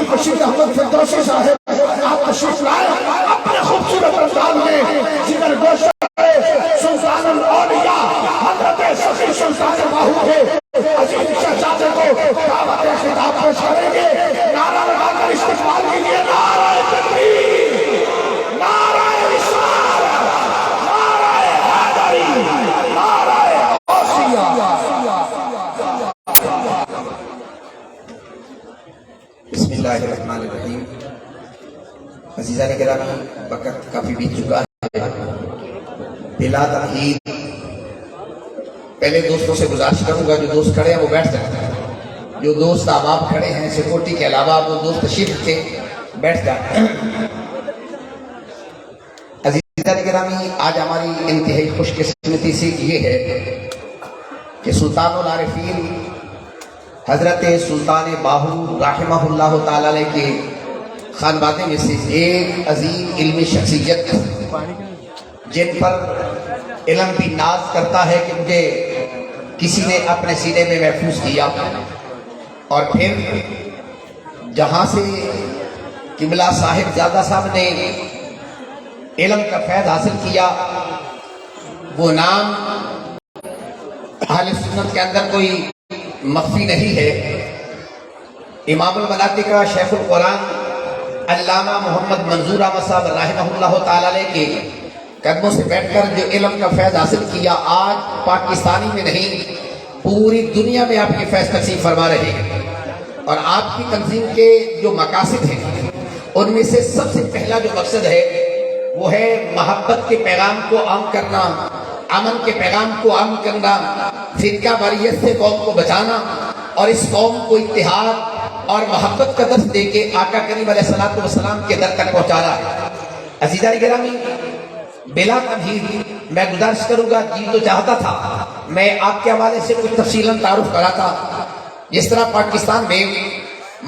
امام بشیر احمد فردوسی صاحب آپ تشریف لائے اپنے خوبصورت انداز میں جگر گوشہ سلطان الاولیاء حضرت سخی سلطان باہو کے عظیم شہزادے کو دعوت خطاب پیش کریں گے. نعرہ لگا کر استقبال کیجیے. نعرہ تکبیر، نعرہ رسالت، نعرہ حیدری، نعرہ غوثیہ. بسم اللہ الرحمن الرحیم. عزیزان گرامی، وقت کافی بیت چکا ہے. بلا تمہید پہلے دوستوں سے گزارش کروں گا، جو دوست کھڑے ہیں وہ بیٹھ جائیں. جو دوست احباب کھڑے ہیں سیکورٹی کے علاوہ وہ دوست تشریف رکھے بیٹھ جائیں. عزیزان گرامی، آج ہماری انتہائی خوش قسمتی سے یہ ہے کہ سلطان العارفین حضرت سلطان باہو رحمہ اللہ تعالی کے خانوادے میں سے ایک عظیم علمی شخصیت جن پر علم بھی ناز کرتا ہے کہ مجھے کسی نے اپنے سینے میں محفوظ کیا، اور پھر جہاں سے قبلہ صاحب زادہ صاحب نے علم کا فیض حاصل کیا، وہ نام اہل سنت کے اندر کوئی مخفی نہیں ہے. امام المناطق شیخ القرآن علامہ محمد منظور احمد صاحب رحمہ اللہ تعالی کے قدموں سے بیٹھ کر جو علم کا فیض حاصل کیا، آج پاکستانی میں نہیں پوری دنیا میں آپ کی فیض تقسیم فرما رہے ہیں. اور آپ کی تنظیم کے جو مقاصد ہیں ان میں سے سب سے پہلا جو مقصد ہے وہ ہے محبت کے پیغام کو عام کرنا، امن کے پیغام کو عام کرنا، فرقہ واریت سے قوم کو بچانا، اور اس قوم کو اتحاد اور محبت کا درس دے کے آقا کریم علیہ السلام کے در تک پہنچانا ہے. عزیزان گرامی، بلا تمہید میں گزارش کروں گا، جی تو چاہتا تھا میں آپ کے حوالے سے کچھ تفصیلاً تعارف کراتا. جس طرح پاکستان میں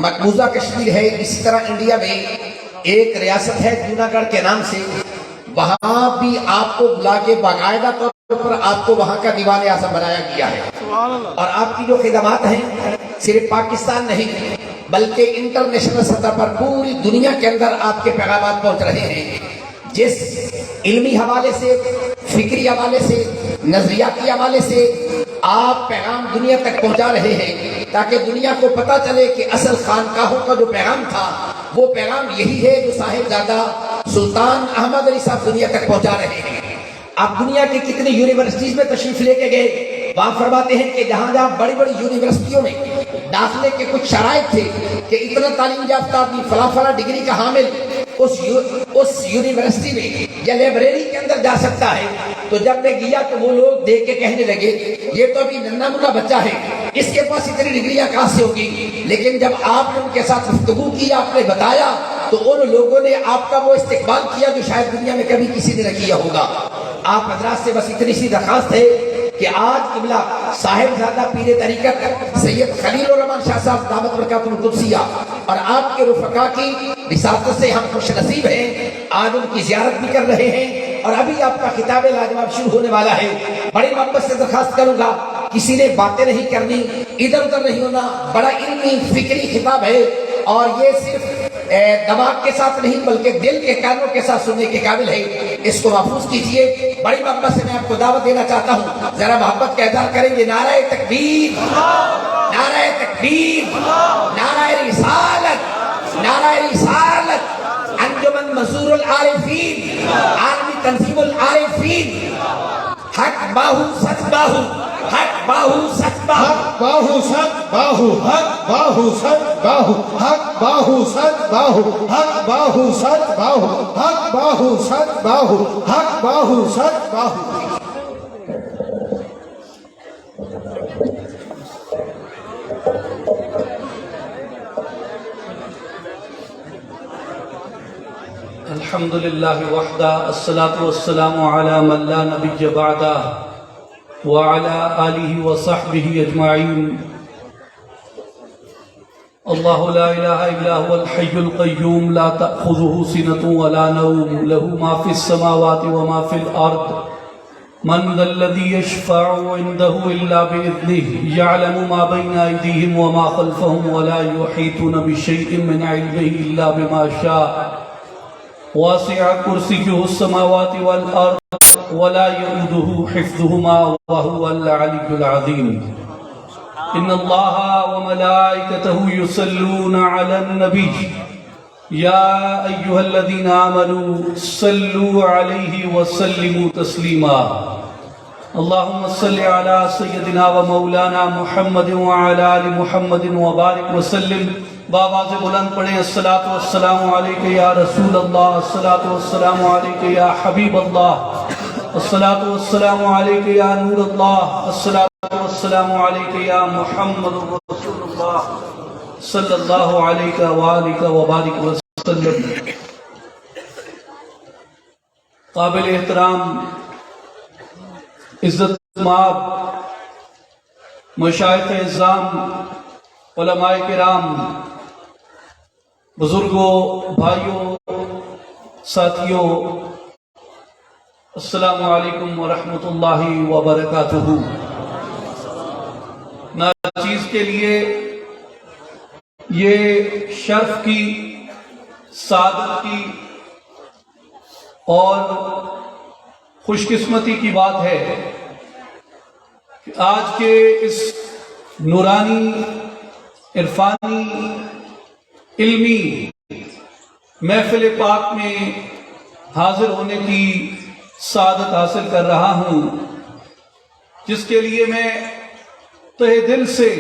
مقبوضہ کشمیر ہے، اسی طرح انڈیا میں ایک ریاست ہے جوناگڑھ کے نام سے، وہاں بھی آپ کو بلا کے باقاعدہ طور پر آپ کو وہاں کا دیوان اعظم بنایا گیا ہے. اور آپ کی جو خدمات ہیں صرف پاکستان نہیں بلکہ انٹرنیشنل سطح پر پوری دنیا کے اندر آپ کے پیغامات پہنچ رہے ہیں. جس علمی حوالے سے، فکری حوالے سے، نظریاتی حوالے سے آپ پیغام دنیا تک پہنچا رہے ہیں، تاکہ دنیا کو پتہ چلے کہ اصل خانقاہوں کا جو پیغام تھا وہ پیغام یہی ہے جو صاحبزادہ سلطان احمد علی صاحب دنیا تک پہنچا رہے ہیں. آپ دنیا کی کتنی یونیورسٹیز میں تشریف لے کے گئے، وہاں فرماتے ہیں کہ جہاں جہاں بڑی بڑی یونیورسٹیوں میں داخلے کے کچھ شرائط تھے کہ اتنا تعلیم یافتہ آدمی فلاں فلاں ڈگری کا حامل اس یونیورسٹی میں یا لائبریری کے اندر جا سکتا ہے. تو جب میں گیا تو وہ لوگ دیکھ کے کہنے لگے یہ تو ابھی ننھا منھا بچہ ہے، اس کے پاس اتنی ڈگریاں کہاں سے ہوگی. لیکن جب آپ نے ان کے ساتھ گفتگو کی، آپ نے بتایا، تو ان لوگوں نے آپ کا وہ استقبال کیا جو شاید دنیا میں کبھی کسی نے نہ کیا ہوگا. آپ حضرات سے بس اتنی سی درخواست ہے کہ آج قبلہ صاحبزادہ پیر طریقت سید خلیل الرحمن شاہ صاحب دامت برکاتہ القدسیہ اور آپ کے رفقا کی وساطت سے ہم خوش نصیب ہیں. آج ان کی زیارت بھی کر رہے ہیں اور ابھی آپ کا خطاب لاجواب شروع ہونے والا ہے. بڑی محبت سے درخواست کروں گا، کسی نے باتیں نہیں کرنی، ادھر ادھر نہیں ہونا. بڑا علمی فکری خطاب ہے اور یہ صرف دماغ کے ساتھ نہیں بلکہ دل کے کانوں کے ساتھ سننے کے قابل ہے. اس کو محفوظ کیجئے. بڑی محبت سے میں آپ کو دعوت دینا چاہتا ہوں، ذرا محبت کا اظہار کریں گے. نعرہ تکبیر، نعرہ تکبیر، نعرہ رسالت، نعرہ رسالت. انجمن منصور العارفین، عالمی تنظیم العارفین. حق باہو سچ باہو، حق باہو سچ باہو، حق باہو سچ باہو، حق باہو سچ باہو، حق باہو سچ باہو، حق باہو سچ باہو، حق باہو سچ باہو، حق باہو سچ باہو. الحمد للہ وحدہ، الصلاة والسلام علی من لا نبی بعدہ وعلی آلہ وصحبہ اجمعین. اللہ لا الہ الا هو الحی القیوم لا تأخذہ سنة ولا نوم له ما فی السماوات وما فی الارض من ذا الذي يشفع عنده إلا بإذنه يعلم ما بين أيديهم وما خلفهم ولا يحيطون بشيء من علمه إلا بما شاء واسع كرسيه السماوات والأرض ولا يؤوده حفظهما وهو العلي العظيم إن الله وملائكته يصلون على النبي يا أيها الذين آمنوا صلوا عليه وسلموا تسليما اللهم صل على سيدنا ومولانا محمد وعلى آل محمد وبارك وسلم بآواز بلند پڑھیں الصلاۃ والسلام علیک یا رسول اللہ، الصلاۃ والسلام علیک یا حبیب اللہ، الصلاۃ والسلام علیک یا نور اللہ، الصلاۃ والسلام علیک یا محمد رسول اللہ صلی اللہ علیہ وآلہ وبارک وسلم۔ قابل احترام عزت مآب مشائخ اعظام، علماء کرام، بزرگوں، بھائیوں، ساتھیوں، السلام علیکم ورحمۃ اللہ وبرکاتہ۔ ناچیز کے لیے یہ شرف کی، سعادت کی اور خوش قسمتی کی بات ہے کہ آج کے اس نورانی، عرفانی، علمی محفل پاک میں حاضر ہونے کی سعادت حاصل کر رہا ہوں، جس کے لیے میں تہہ دل سے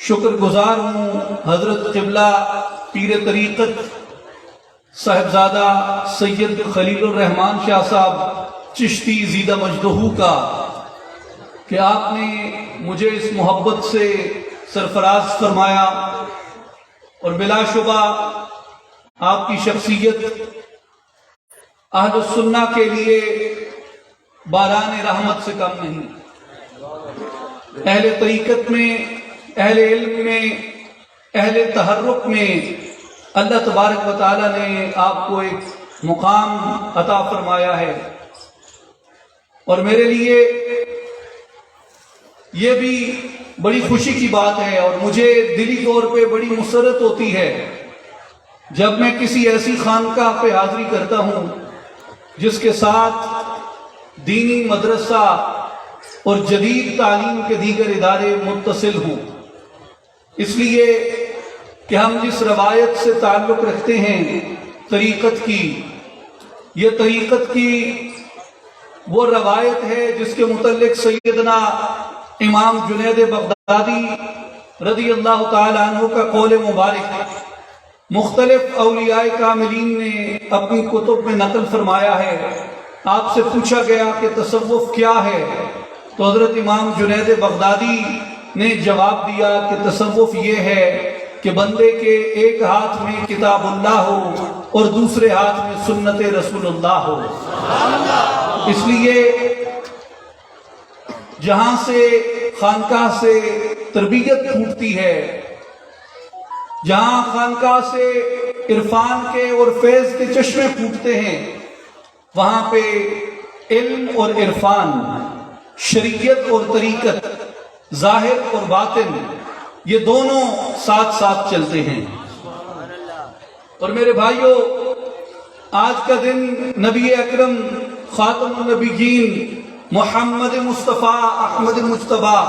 شکر گزار ہوں حضرت قبلہ پیر طریقت صاحبزادہ سید خلیل الرحمان شاہ صاحب چشتی زیدہ مجدہو کا کہ آپ نے مجھے اس محبت سے سرفراز فرمایا، اور بلا شبہ آپ کی شخصیت اہل السنہ کے لیے باران رحمت سے کم نہیں۔ اہل طریقت میں، اہل علم میں، اہل تحرک میں اللہ تبارک و تعالیٰ نے آپ کو ایک مقام عطا فرمایا ہے، اور میرے لیے یہ بھی بڑی خوشی کی بات ہے، اور مجھے دلی طور پہ بڑی مسرت ہوتی ہے جب میں کسی ایسی خانقاہ پہ حاضری کرتا ہوں جس کے ساتھ دینی مدرسہ اور جدید تعلیم کے دیگر ادارے متصل ہوں، اس لیے کہ ہم جس روایت سے تعلق رکھتے ہیں طریقت کی، یہ طریقت کی وہ روایت ہے جس کے متعلق سیدنا امام جنید بغدادی رضی اللہ تعالی عنہ کا قول مبارک مختلف اولیاء کاملین نے اپنی کتب میں نقل فرمایا ہے۔ آپ سے پوچھا گیا کہ تصوف کیا ہے، تو حضرت امام جنید بغدادی نے جواب دیا کہ تصوف یہ ہے کہ بندے کے ایک ہاتھ میں کتاب اللہ ہو اور دوسرے ہاتھ میں سنت رسول اللہ ہو۔ اس لیے جہاں سے خانقاہ سے تربیت پھوٹتی ہے، جہاں خانقاہ سے عرفان کے اور فیض کے چشمے پھوٹتے ہیں، وہاں پہ علم اور عرفان، شریعت اور طریقت، ظاہر اور باطن، یہ دونوں ساتھ ساتھ چلتے ہیں۔ اور میرے بھائیوں، آج کا دن نبی اکرم خاتم النبیین محمد مصطفیٰ احمد مجتبیٰ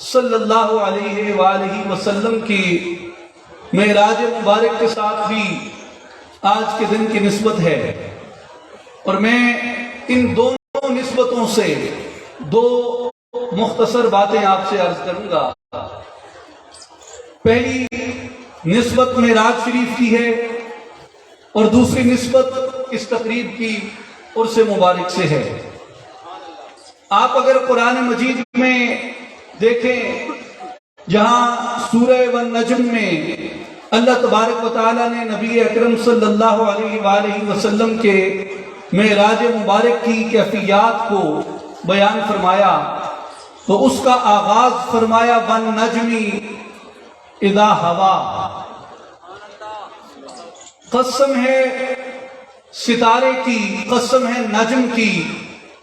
صلی اللہ علیہ وآلہ وسلم کی معراج مبارک کے ساتھ بھی آج کے دن کی نسبت ہے، اور میں ان دونوں نسبتوں سے دو مختصر باتیں آپ سے عرض کروں گا۔ پہلی نسبت معراج شریف کی ہے، اور دوسری نسبت اس تقریب کی عرس مبارک سے ہے۔ آپ اگر قرآن مجید میں دیکھیں، جہاں سورہ والنجم میں اللہ تبارک و تعالیٰ نے نبی اکرم صلی اللہ علیہ وآلہ وسلم کے معراج مبارک کی کیفیات کو بیان فرمایا، تو اس کا آغاز فرمایا والنجم اذا ہوا۔ قسم ہے ستارے کی، قسم ہے نجم کی،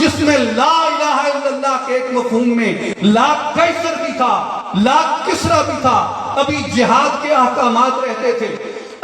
جس میں لا الہ الا اللہ کے ایک مفہوم میں لا قیصر بھی تھا، لا کسرا بھی تھا، ابھی جہاد کے احکامات رہتے تھے،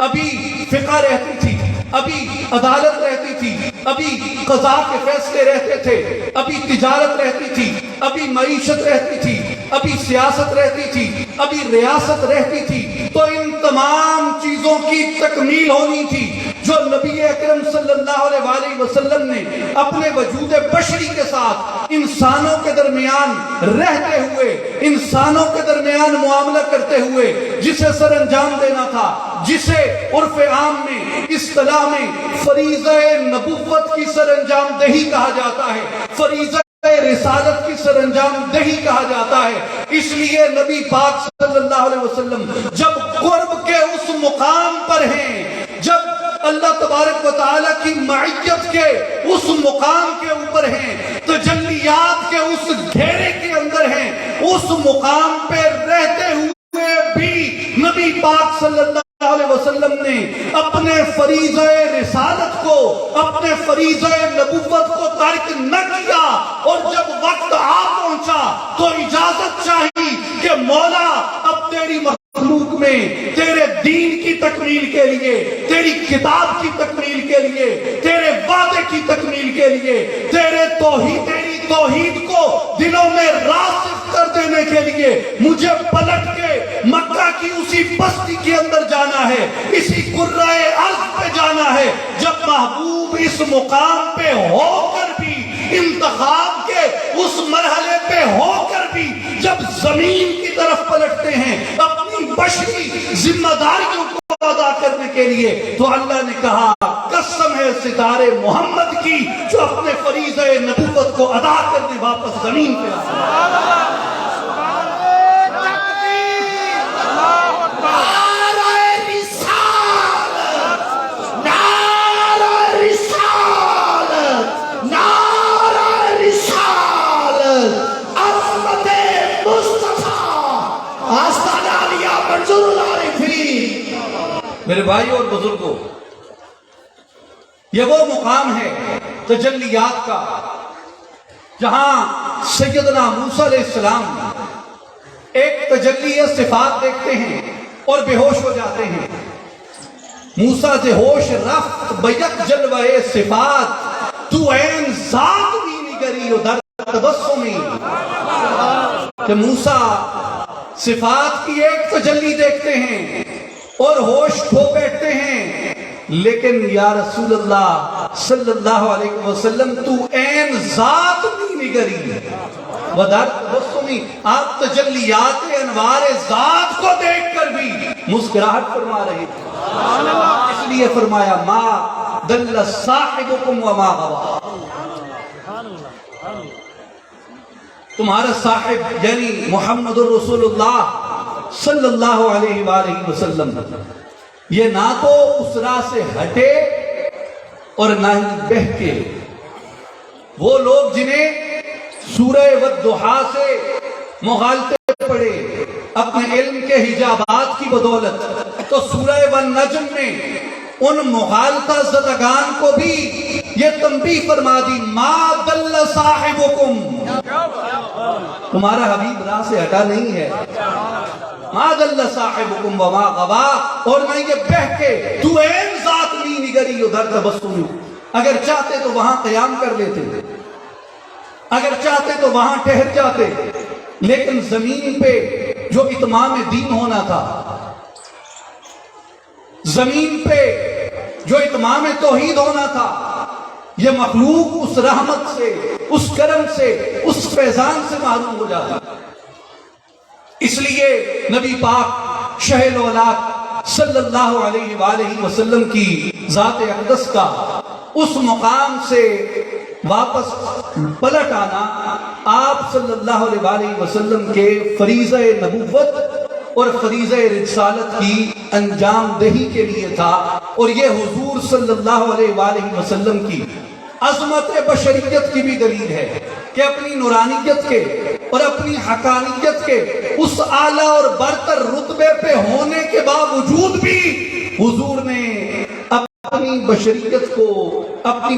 ابھی فقہ رہتی تھی، ابھی عدالت رہتی تھی، ابھی قضاء کے فیصلے رہتے تھے، ابھی تجارت رہتی تھی، ابھی معیشت رہتی تھی، ابھی سیاست رہتی تھی، ابھی ریاست رہتی تھی۔ تو ان تمام چیزوں کی تکمیل ہونی تھی جو نبی اکرم صلی اللہ علیہ وآلہ وسلم نے اپنے وجود بشری کے ساتھ انسانوں کے درمیان رہتے ہوئے، انسانوں کے درمیان معاملہ کرتے ہوئے جسے سر انجام دینا تھا، جسے عرف عام میں اصطلاح میں فریضہ نبوت کی سر انجام دہی کہا جاتا ہے، فریضہ رسالت کی سر انجام دہی کہا جاتا ہے۔ اس لیے نبی پاک صلی اللہ علیہ وسلم جب قرب کے اس مقام پر ہیں، جب اللہ تبارک و تعالیٰ کی معیت کے اس مقام کے اوپر ہیں، تجلیات کے اس گھیرے کے اندر ہیں، اس مقام پہ رہتے ہوئے بھی نبی پاک صلی اللہ علیہ وسلم نے اپنے فریضہ رسالت کو، اپنے فریضہ نبوت کو ترک نہ کیا، اور جب وقت آ پہنچا تو اجازت چاہی کہ مولا اب تیری مخلوق میں تیرے دین کی تکمیل کے لیے، تیری کتاب کی تکمیل کے لیے، تیرے وعدے کی تکمیل کے لیے، تیری توحید کو دلوں میں راسخ کر دینے کے لیے مجھے پلٹ کے مکہ کی اسی بستی کے اندر جانا ہے، اسی قرۂ ارض پہ جانا ہے۔ جب محبوب اس مقام پہ ہو کر بھی، انتخاب کے اس مرحلے پہ ہو کر بھی جب زمین کی طرف پلٹتے ہیں اپنی بشری ذمہ داریوں کو ادا کرنے کے لیے، تو اللہ نے کہا قسم ہے ستارے محمد کی جو اپنے فریضہ نبوت کو ادا کرنے واپس زمین پہ آئے۔ میرے بھائی اور بزرگوں، یہ وہ مقام ہے تجلیات کا جہاں سیدنا موسیٰ علیہ السلام ایک تجلی صفات دیکھتے ہیں اور بے ہوش ہو جاتے ہیں۔ موسیٰ سے ہوش رفت بیک جلوہ صفات، تو این ذات بھی نگری و در تبسمی، کہ موسیٰ صفات کی ایک تجلی دیکھتے ہیں اور ہوش کھو بیٹھتے ہیں، لیکن یا رسول اللہ صلی اللہ علیہ وسلم تو این ذات بھی نگری ودر تبسمی، آپ تجلیات انوار ذات کو دیکھ کر بھی مسکراہٹ فرما رہے تھے۔ اس لیے فرمایا ما دل صاحبکم وما غوا، تمہارا صاحب یعنی محمد الرسول اللہ صلی اللہ علیہ وآلہ وسلم یہ نہ تو اس راہ سے ہٹے اور نہ ہی بہکے۔ وہ لوگ جنہیں سورہ والضحیٰ سے مغالطے پڑے اپنے علم کے حجابات کی بدولت، تو سورہ والنجم میں ان مغالطہ زدگان کو بھی یہ تنبیہ فرما دی ما دل صاحبکم، تمہارا حبیب راہ سے ہٹا نہیں ہے، ما دل صاحبکم وما غوا، اور نہ یہ بہکے تو این ذات لی نگری ادھر تبسمی۔ اگر چاہتے تو وہاں قیام کر لیتے، اگر چاہتے تو وہاں ٹھہر جاتے، لیکن زمین پہ جو اتمام دین ہونا تھا، زمین پہ جو اتمام توحید ہونا تھا، یہ مخلوق اس رحمت سے، اس کرم سے، اس فیضان سے محروم ہو جاتا۔ اس لیے نبی پاک شہ الاولاق صلی اللہ علیہ وآلہ وسلم کی ذات اقدس کا اس مقام سے واپس پلٹ آنا آپ صلی اللہ علیہ وآلہ وسلم کے فریضہ نبوت اور فریضہ رسالت کی انجام دہی کے لیے تھا، اور یہ حضور صلی اللہ علیہ وآلہ وسلم کی عظمت بشریت کی بھی دلیل ہے کہ اپنی نورانیت کے اور اپنی حقانیت کے اس اعلیٰ اور برتر رتبے پہ ہونے کے باوجود بھی حضور نے اپنی بشریت کو، اپنی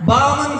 52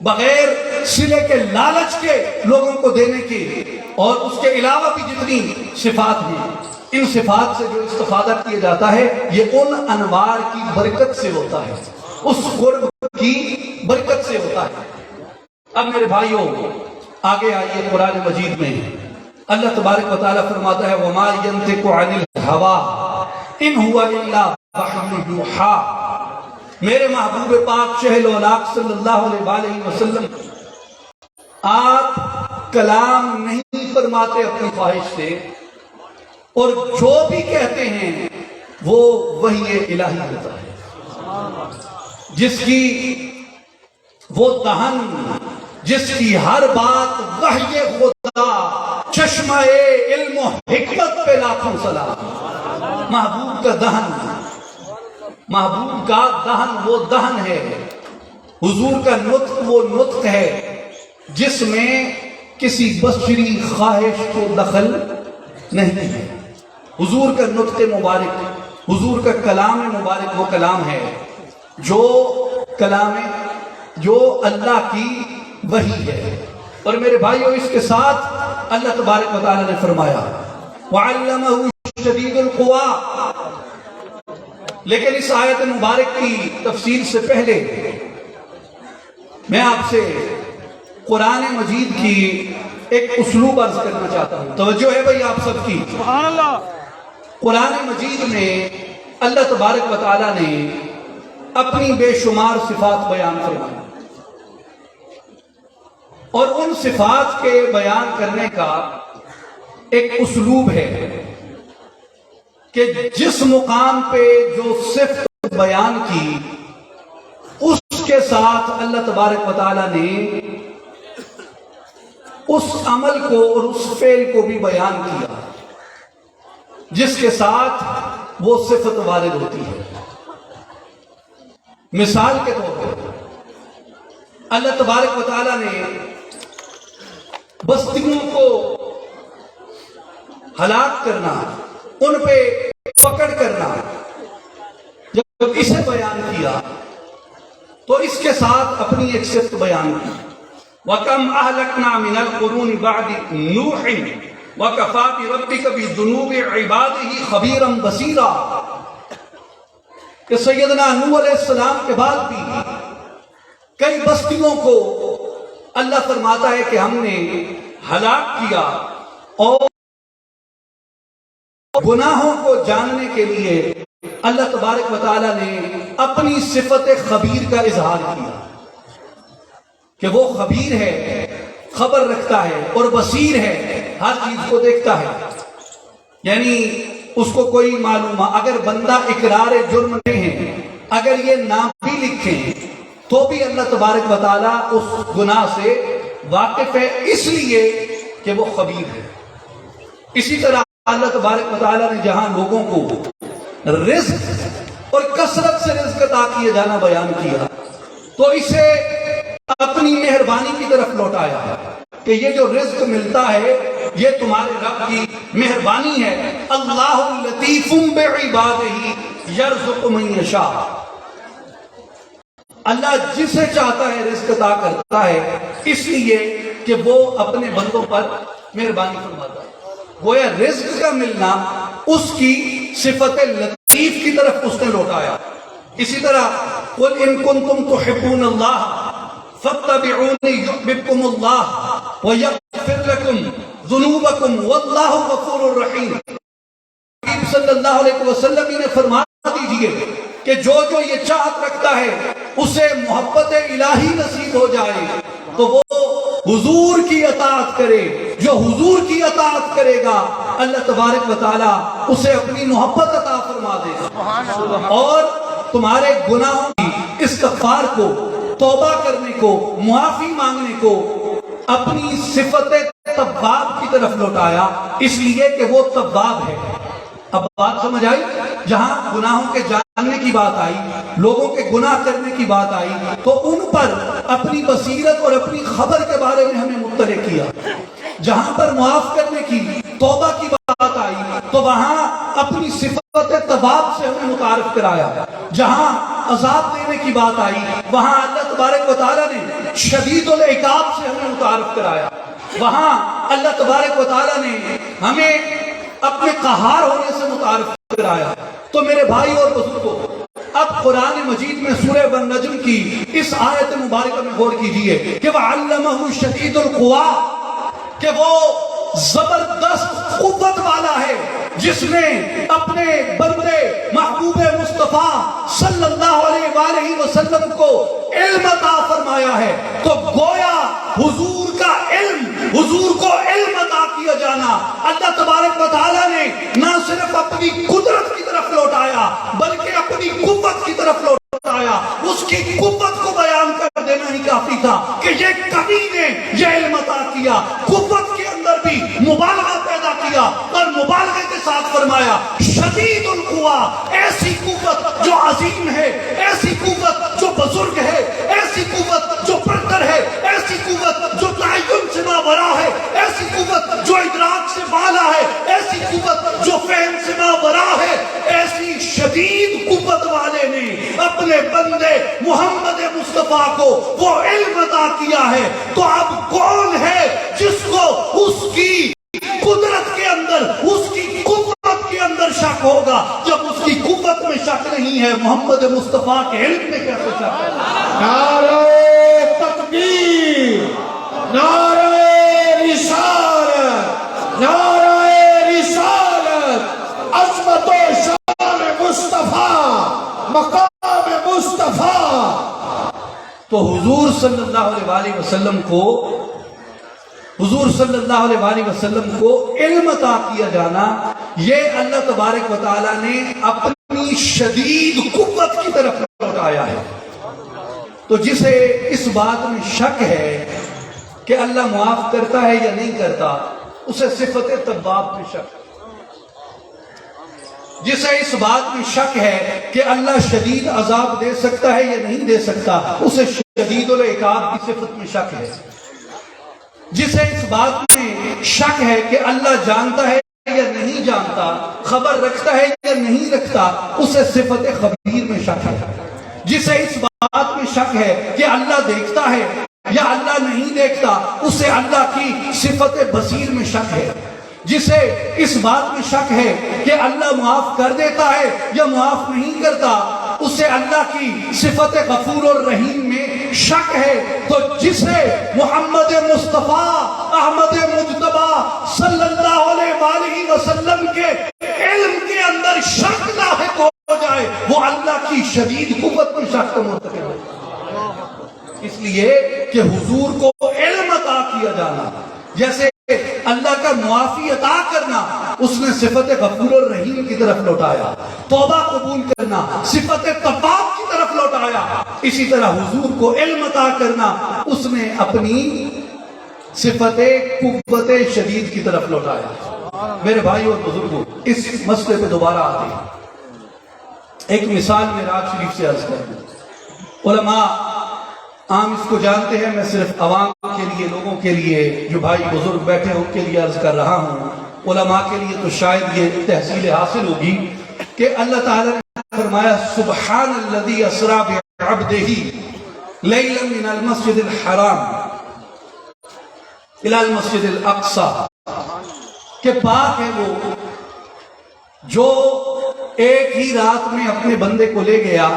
بغیر صلے کے لالچ کے لوگوں کو دینے کے، اور اس کے علاوہ بھی جتنی صفات ہیں، ان صفات سے جو استفادہ کیا جاتا ہے یہ ان انوار کی برکت سے ہوتا ہے، اس قرب کی برکت سے ہوتا ہے۔ اب میرے بھائیوں آگے آئیے، قرآن مجید میں اللہ تبارک و تعالیٰ فرماتا ہے وَمَا يَنْتِقُ عَنِ الْهَوَىٰ إِنْ هُوَ إِلَّا وَحْيٌ يُوحَىٰ۔ میرے محبوب پاک شہل اولاق صلی اللہ علیہ وسلم، آپ کلام نہیں فرماتے اپنی خواہش سے، اور جو بھی کہتے ہیں وہ وحی الہی ہوتا ہے، جس کی وہ دہن، جس کی ہر بات وحی خدا، چشمہ علم و حکمت پہ لاکھوں سلام۔ محبوب کا دہن، محبوب کا دہن وہ دہن ہے، حضور کا نطق وہ نطق ہے جس میں کسی بشری خواہش کو دخل نہیں ہے۔ حضور کا نطق مبارک، حضور کا کلام مبارک وہ کلام ہے جو کلام، جو اللہ کی وحی ہے۔ اور میرے بھائیوں اس کے ساتھ اللہ تبارک و تعالیٰ نے فرمایا وَعَلَّمَهُ شَدِيدُ الْقُوَىٰ۔ لیکن اس آیت مبارک کی تفسیر سے پہلے میں آپ سے قرآن مجید کی ایک اسلوب عرض کرنا چاہتا ہوں، توجہ ہے بھائی آپ سب کی۔ سبحان اللہ۔ قرآن مجید میں اللہ تبارک و تعالیٰ نے اپنی بے شمار صفات بیان فرمائی، اور ان صفات کے بیان کرنے کا ایک اسلوب ہے کہ جس مقام پہ جو صفت بیان کی اس کے ساتھ اللہ تبارک و تعالیٰ نے اس عمل کو اور اس فعل کو بھی بیان کیا جس کے ساتھ وہ صفت وارد ہوتی ہے۔ مثال کے طور پر اللہ تبارک و تعالیٰ نے بستیوں کو ہلاک کرنا، ان پہ پکڑ کرنا، جب اسے بیان کیا تو اس کے ساتھ اپنی ایک صفت بیان کی وَكَمْ أَهْلَكْنَا مِنَ الْقُرُونِ بَعْدِ نُوحٍ وَكَفَىٰ بِرَبِّكَ بِذُنُوبِ عِبَادِهِ خَبِيرًا بَصِيرًا۔ کہ سیدنا نوح علیہ السلام کے بعد بھی کئی بستیوں کو اللہ فرماتا ہے کہ ہم نے ہلاک کیا، اور گناہوں کو جاننے کے لیے اللہ تبارک و تعالیٰ نے اپنی صفت خبیر کا اظہار کیا کہ وہ خبیر ہے، خبر رکھتا ہے، اور بصیر ہے، ہر چیز کو دیکھتا ہے۔ یعنی اس کو کوئی معلوم، اگر بندہ اقرار جرم میں ہے، اگر یہ نام بھی لکھیں تو بھی اللہ تبارک و تعالیٰ اس گناہ سے واقف ہے، اس لیے کہ وہ خبیر ہے۔ اسی طرح اللہ تبارک و تعالیٰ نے جہاں لوگوں کو رزق اور کثرت سے رزق عطا کیے جانا بیان کیا تو اسے اپنی مہربانی کی طرف لوٹایا کہ یہ جو رزق ملتا ہے یہ تمہارے رب کی مہربانی ہے۔ اللہ لطیف بعبادہ یرزق من یشاء۔ اللہ جسے چاہتا ہے رزق عطا کرتا ہے، اس لیے کہ وہ اپنے بندوں پر مہربانی فرماتا ہے۔ گویا رزق کا ملنا اس کی صفت لطیف کی طرف اس نے لوٹایا۔ اسی طرح قل ان کنتم تحبون اللہ فاتبعونی یحببکم اللہ ویغفر لکم ذنوبکم واللہ غفور الرحیم۔ صلی اللہ علیہ وسلم نے فرما دیجئے کہ جو یہ چاہت رکھتا ہے اسے محبت الہی نصیب ہو جائے تو وہ حضور کی اطاعت کرے، جو حضور کی اطاعت کرے گا اللہ تبارک و تعالیٰ اسے اپنی محبت عطا فرما دے گا، اور تمہارے گناہوں کی استغفار کو، توبہ کرنے کو، معافی مانگنے کو اپنی صفت تواب کی طرف لوٹایا، اس لیے کہ وہ تواب ہے۔ اب بات سمجھ آئی؟ جہاں گناہوں کے جاننے کی بات آئی، لوگوں کے گناہ کرنے کی بات آئی تو ان پر اپنی بصیرت اور اپنی خبر کے بارے میں ہمیں مطلع کیا۔ جہاں پر معاف کرنے کی، توبہ کی بات آئی تو وہاں اپنی صفت تواب سے ہمیں متعارف کرایا۔ جہاں عذاب دینے کی بات آئی وہاں اللہ تبارک و تعالیٰ نے شدید العقاب سے ہمیں متعارف کرایا، وہاں اللہ تبارک و تعالیٰ نے ہمیں اپنے قہار ہونے سے متعارف کرایا۔ تو میرے بھائی اور بزرگوں، اب قرآن مجید میں سورہ والنجم کی اس آیت مبارکہ میں غور کیجئے کہ وَعَلَّمَهُ شَدِيدُ الْقُوَىٰ، کہ وہ زبردست قوت والا ہے جس نے اپنے بندے محبوب مصطفیٰ صلی اللہ علیہ وآلہ وسلم کو علم عطا فرمایا ہے۔ تو گویا حضور کا علم، حضور کو علم عطا کیا جانا، اللہ تبارک و تعالیٰ نے نہ صرف اپنی قدرت کی طرف لوٹایا بلکہ اپنی قوت کی طرف لوٹایا۔ اس کی قوت کو بیان کر دینا ہی کافی تھا کہ یہ کبھی نے یہ علم عطا کیا، قوت کے اندر بھی مبالغہ پیدا کیا اور مبالغے کے ساتھ فرمایا شدید القوا، ایسی قوت جو عظیم ہے، ایسی قوت جو بزرگ ہے، ایسی قوت جو پرتر ہے، ایسی قوت جو تعین سے ماورا ہے، ایسی قوت جو ادراک سے بالا ہے، ایسی قوت جو فہم سے ماورا ہے۔ ایسی شدید قوت والے نے اپنے بندے محمد مصطفیٰ کو وہ علم عطا کیا ہے۔ تو اب کون ہے جس کو اس کی قدرت کے اندر، اس کی قوت کے اندر شک ہوگا؟ جب اس کی قوت میں شک نہیں ہے، محمد مصطفیٰ کے علم میں کیسے شک ہے؟ نعرہ تکبیر، نعرہ رسالت، نعرہ رسالت، عظمت و شان مصطفیٰ، مقام مصطفیٰ۔ تو حضور صلی اللہ علیہ وآلہ وسلم کو، حضور صلی اللہ علیہ وآلہ وسلم کو علم عطا کیا جانا، یہ اللہ تبارک و تعالیٰ نے اپنی شدید قوت کی طرف لوٹایا ہے۔ تو جسے اس بات میں شک ہے کہ اللہ معاف کرتا ہے یا نہیں کرتا، اسے صفت تواب میں شک ہے۔ جسے اس بات میں شک ہے کہ اللہ شدید عذاب دے سکتا ہے یا نہیں دے سکتا، اسے شدید العقاب کی صفت میں شک ہے۔ جسے اس بات میں شک ہے کہ اللہ جانتا ہے یا نہیں جانتا، خبر رکھتا ہے یا نہیں رکھتا، اسے صفت خبیر میں شک ہے۔ جسے اس بات میں شک ہے کہ اللہ دیکھتا ہے یا اللہ نہیں دیکھتا، اسے اللہ کی صفت بصیر میں شک ہے۔ جسے اس بات میں شک ہے کہ اللہ معاف کر دیتا ہے یا معاف نہیں کرتا، اسے اللہ کی صفت غفور الرحیم میں شک ہے۔ تو جسے محمد مصطفیٰ احمد مجتبی صلی اللہ علیہ وآلہ وسلم کے علم کے اندر شک لاحق ہو جائے، وہ اللہ کی شدید قوت میں شک کا مرتکب ہے۔ اس لیے کہ حضور کو علم عطا کیا جانا، جیسے اللہ کا معافی عطا کرنا، اس نے صفت غفور الرحیم کی طرف لوٹایا، توبہ قبول کرنا صفت تواب کی طرف لوٹایا، اسی طرح حضور کو علم عطا کرنا اس نے اپنی صفت قوت شدید کی طرف لوٹایا۔ میرے بھائی اور بزرگوں، اس مسئلے پہ دوبارہ آتے ہیں۔ ایک مثال معراج شریف سے عرض کر دوں۔ علماء عام اس کو جانتے ہیں، میں صرف عوام کے لیے، لوگوں کے لیے جو بھائی بزرگ بیٹھے ہیں ان کے لیے عرض کر رہا ہوں۔ علماء کے لیے تو شاید یہ تحصیل حاصل ہوگی کہ اللہ تعالیٰ نے فرمایا سبحان الذی اسری بعبدہ لیلا من المسجد الحرام الی المسجد الاقصی، کہ پاک ہے وہ جو ایک ہی رات میں اپنے بندے کو لے گیا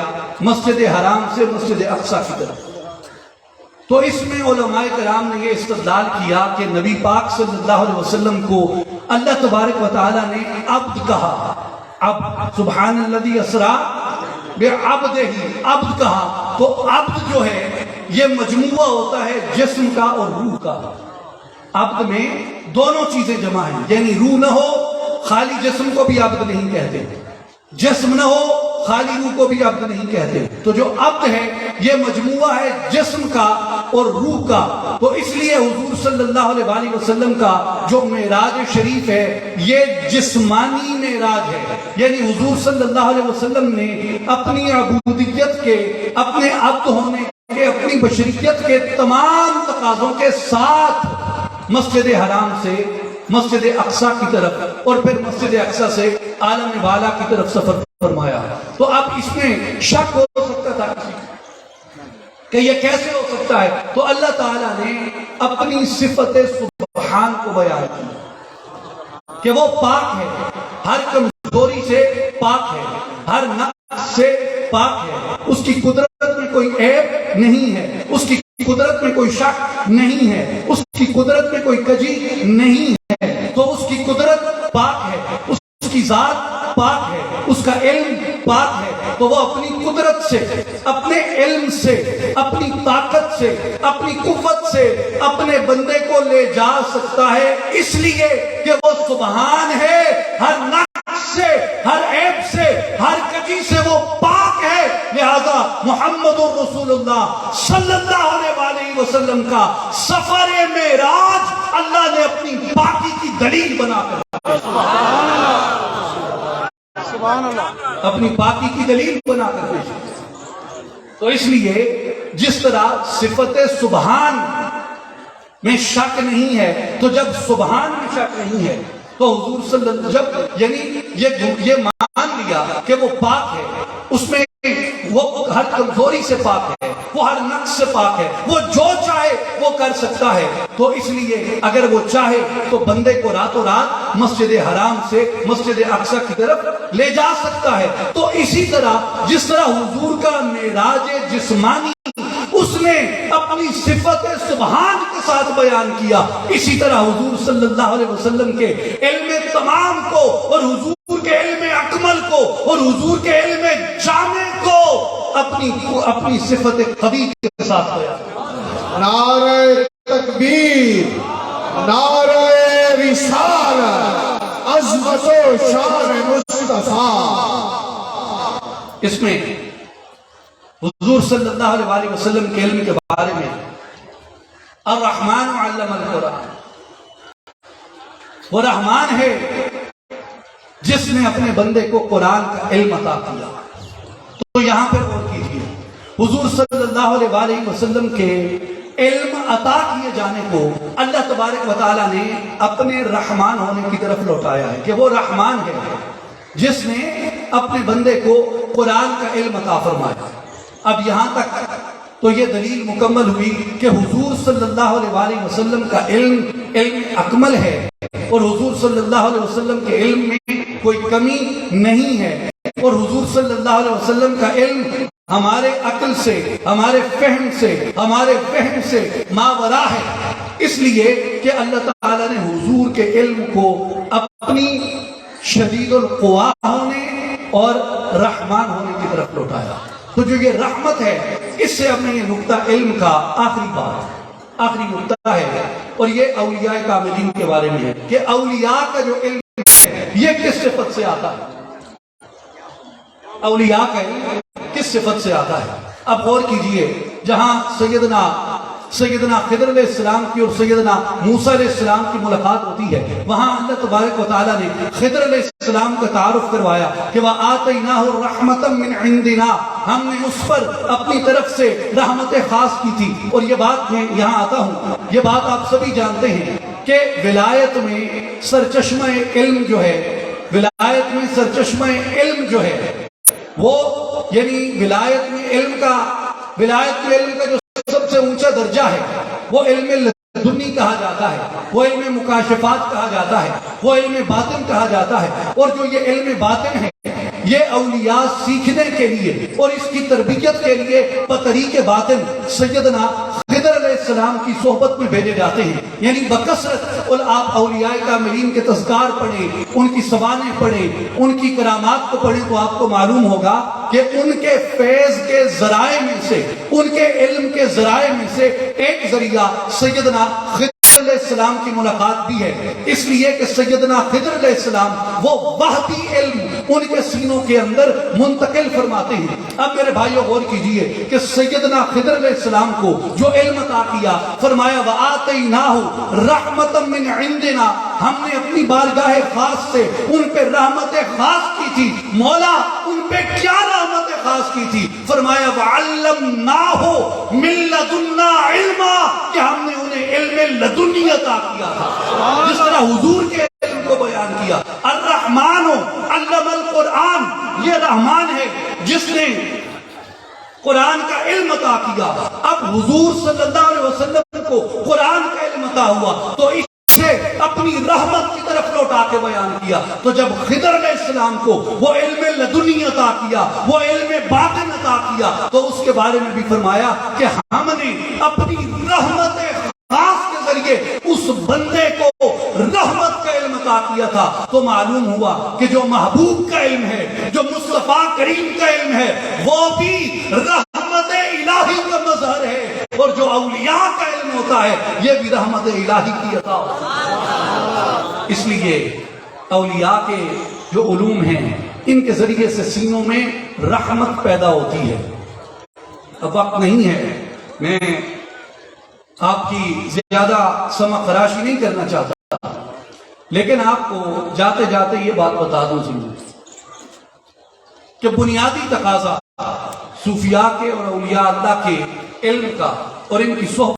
مسجد حرام سے مسجد اقصی کی طرف۔ تو اس میں علماء کرام نے یہ استدلال کیا کہ نبی پاک صلی اللہ علیہ وسلم کو اللہ تبارک و تعالیٰ نے عبد کہا، عبد، سبحان الذی اسری بعبدہ، عبد کہا۔ تو عبد جو ہے یہ مجموعہ ہوتا ہے جسم کا اور روح کا۔ عبد میں دونوں چیزیں جمع ہیں، یعنی روح نہ ہو خالی جسم کو بھی عبد نہیں کہتے، جسم نہ ہو خالی روح کو بھی عبد نہیں کہتے۔ تو جو عبد ہے یہ مجموعہ ہے جسم کا اور روح کا۔ تو اس لیے حضور صلی اللہ علیہ وآلہ وسلم کا جو معراج شریف ہے یہ جسمانی معراج ہے، یعنی حضور صلی اللہ علیہ وسلم نے اپنی عبودیت کے، اپنے عبد ہونے کے، اپنی بشریت کے تمام تقاضوں کے ساتھ مسجد حرام سے مسجد اقصی کی طرف اور پھر مسجد اقصی سے عالم بالا کی طرف سفر فرمایا۔ تو اب اس میں شک ہو سکتا تھا کسی کو، کہ یہ کیسے ہو سکتا ہے؟ تو اللہ تعالیٰ نے اپنی صفت سبحان کو بیان کی کہ وہ پاک ہے، ہر کمزوری سے پاک ہے، ہر نقص سے پاک ہے، اس کی قدرت میں کوئی عیب نہیں ہے، اس کی قدرت میں کوئی شک نہیں ہے، اس کی قدرت میں کوئی کجی نہیں ہے، تو اس کی قدرت پاک ہے، اس کی ذات پاک ہے، اس کا علم پاک ہے، تو وہ اپنی قدرت سے، اپنے علم سے، اپنی طاقت سے، اپنی قوت سے اپنے بندے کو لے جا سکتا ہے، اس لیے کہ وہ سبحان ہے، ہر نقص سے، ہر عیب سے، ہر کجی سے وہ پاک ہے۔ لہذا محمد رسول اللہ صلی اللہ علیہ وسلم کا سفر معراج اللہ نے اپنی پاکی کی دلیل بنا کر اپنی پاکی کی دلیل بنا کر پیش کی۔ تو اس لیے جس طرح صفت سبحان میں شک نہیں ہے، تو جب سبحان میں شک نہیں ہے تو حضور صلی اللہ علیہ وسلم جب یعنی یہ مان لیا کہ وہ پاک ہے، اس میں وہ ہر کمزوری سے پاک ہے، وہ ہر نقص سے پاک ہے، وہ جو چاہے وہ کر سکتا ہے، تو اس لیے اگر وہ چاہے تو بندے کو راتوں رات مسجد حرام سے مسجد اقصی کی طرف لے جا سکتا ہے۔ تو اسی طرح جس طرح حضور کا معراج جسمانی اس نے اپنی صفت سبحان کے ساتھ بیان کیا، اسی طرح حضور صلی اللہ علیہ وسلم کے علم تمام کو اور حضور کے علم اکمل کو اور حضور کے علم جامع کو اپنی صفت قوی کے ساتھ بیان۔ نعرہ تکبیر، نعرہ رسالت، عظمت و شان مصطفیٰ۔ اس میں حضور صلی اللہ علیہ وسلم کے علم کے بارے میں الرحمن علم القرآن، وہ رحمان ہے جس نے اپنے بندے کو قرآن کا علم عطا کیا۔ تو یہاں پر غور کیجیے، حضور صلی اللہ علیہ وسلم کے علم عطا کیے جانے کو اللہ تبارک و تعالیٰ نے اپنے رحمان ہونے کی طرف لوٹایا ہے کہ وہ رحمان ہے جس نے اپنے بندے کو قرآن کا علم عطا فرمایا۔ اب یہاں تک تو یہ دلیل مکمل ہوئی کہ حضور صلی اللہ علیہ وسلم کا علم اکمل ہے اور حضور صلی اللہ علیہ وسلم کے علم میں کوئی کمی نہیں ہے، اور حضور صلی اللہ علیہ وسلم کا علم ہمارے عقل سے، ہمارے فہم سے، ہمارے فہم سے ماورا ہے، اس لیے کہ اللہ تعالیٰ نے حضور کے علم کو اپنی شدید القوا ہونے اور رحمان ہونے کی طرف لوٹایا۔ تو جو یہ رحمت ہے، اس سے ہم نے یہ نقطہ علم کا آخری نقطہ ہے، اور یہ اولیاء کاملین کے بارے میں ہے کہ اولیاء کا جو علم ہے یہ کس صفت سے آتا ہے، اولیاء کا علم کس صفت سے آتا ہے۔ اب غور کیجئے، جہاں سیدنا خضر علیہ السلام کی اور سیدنا موسیٰ علیہ السلام کی ملاقات ہوتی ہے، وہاں اللہ تبارک و تعالیٰ نے خضر علیہ السلام کا تعارف کروایا کہ وَآتَيْنَاهُ رَحْمَةً مِّنْ عِنْدِنَا، ہم نے اس پر اپنی طرف سے رحمت خاص کی تھی۔ اور یہ بات میں یہاں آتا ہوں، یہ بات آپ سبھی جانتے ہیں کہ ولایت میں سرچشمہ علم جو ہے، ولایت میں سرچشمہ علم جو ہے وہ یعنی ولایت میں علم کا جو سب سے اونچا درجہ ہے وہ علم لدنی کہا جاتا ہے، وہ علم مکاشفات کہا جاتا ہے، وہ علم باطن کہا جاتا ہے۔ اور جو یہ علم باطن ہے یہ اولیاء سیکھنے کے لیے اور اس کی تربیت کے لیے بطریق باطن سیدنا خضر علیہ السلام کی صحبت میں بھیجے جاتے ہیں، یعنی بکثرت۔ اور آپ اولیاء کاملین کے تذکار پڑھیں، ان کی سوانح پڑھیں، ان کی کرامات کو پڑھیں، تو آپ کو معلوم ہوگا کہ ان کے فیض کے ذرائع میں سے، ان کے علم کے ذرائع میں سے ایک ذریعہ سیدنا خضر علیہ السلام کی ملاقات بھی ہے، اس لیے کہ سیدنا خضر علیہ السلام وہ وحدی علم ان کے سینوں کے اندر منتقل فرماتے ہیں۔ اب میرے بھائیو غور کیجئے کہ سیدنا خضر علیہ السلام کو جو علم عطا کیا، فرمایا وَآتَيْنَاهُ رَحْمَةً مِّنْ عِنْدِنَا، ہم نے اپنی بارگاہ خاص سے ان پہ رحمت خاص کی تھی۔ مولا ان پہ کیا رحمت خاص کی تھی؟ فرمایا وَعَلَّمْنَاهُ مِن لَدُنَّا عِلْمًا، کہ ہم نے انہیں علم لدنی عطا کیا تھا، جس طرح حضور کے علم کو بیان کیا۔ الرحمن علم القرآن، یہ رحمان ہے جس نے قرآن کا علم عطا کیا. اب حضور صلی اللہ علیہ وسلم کو قرآن کا علم عطا ہوا تو اسے اپنی رحمت کی طرف لوٹا کے بیان کیا. تو جب خضر علیہ السلام کو وہ علم لدنی عطا کیا, وہ علم باطن عطا کیا, تو اس کے بارے میں بھی فرمایا کہ ہم نے اپنی رحمت خاص کے ذریعے اس بندے کو رحمت کا علم عطا کیا تھا. تو معلوم ہوا کہ جو محبوب کا علم ہے, جو مصطفیٰ کریم کا علم ہے, وہ بھی رحمت الہی کا مظہر ہے, اور جو اولیاء کا علم ہوتا ہے یہ بھی رحمت الہی کی عطا ہوتا ہے. اس لیے اولیاء کے جو علوم ہیں ان کے ذریعے سے سینوں میں رحمت پیدا ہوتی ہے. اب وقت نہیں ہے, میں آپ کی زیادہ سمع خراشی نہیں کرنا چاہتا, لیکن آپ کو جاتے جاتے یہ بات بتا دوں کہ بنیادی تقاضا صوفیاء کے اور اولیاء اللہ کے علم کا اور ان کی صحبت